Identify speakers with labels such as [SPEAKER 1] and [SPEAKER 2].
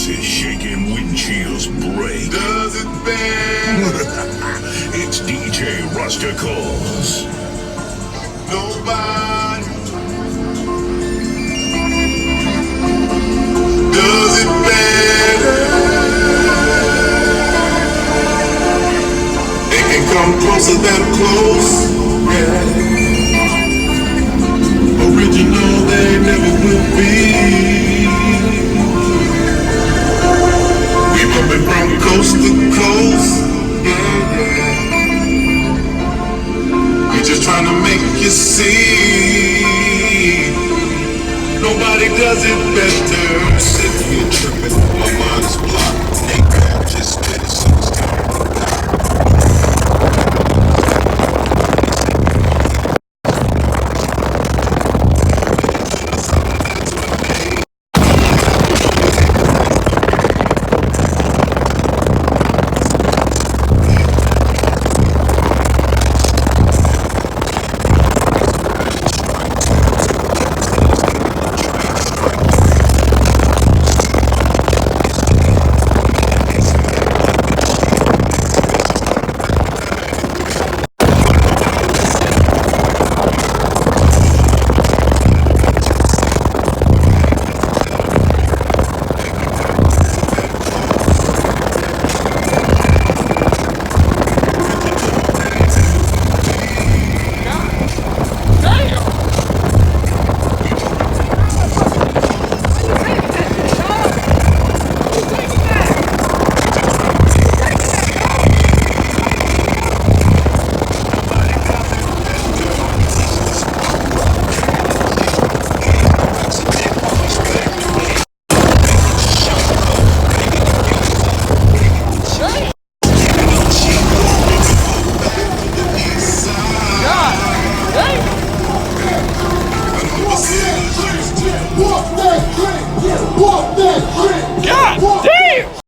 [SPEAKER 1] Says shaking windshields break.
[SPEAKER 2] Does it bend?
[SPEAKER 1] It's DJ Rusticles.
[SPEAKER 2] Nobody. Does it better? It can come closer than close. Yeah. Original they never will be. We bumping from coast to coast. Yeah, yeah. We just trying to make you see. Nobody does it better. Sitting here tripping, my mind is blocked. Ain't bad, just spit it, so it's time.
[SPEAKER 3] Walk that trick! Walk that trick!
[SPEAKER 4] God damn!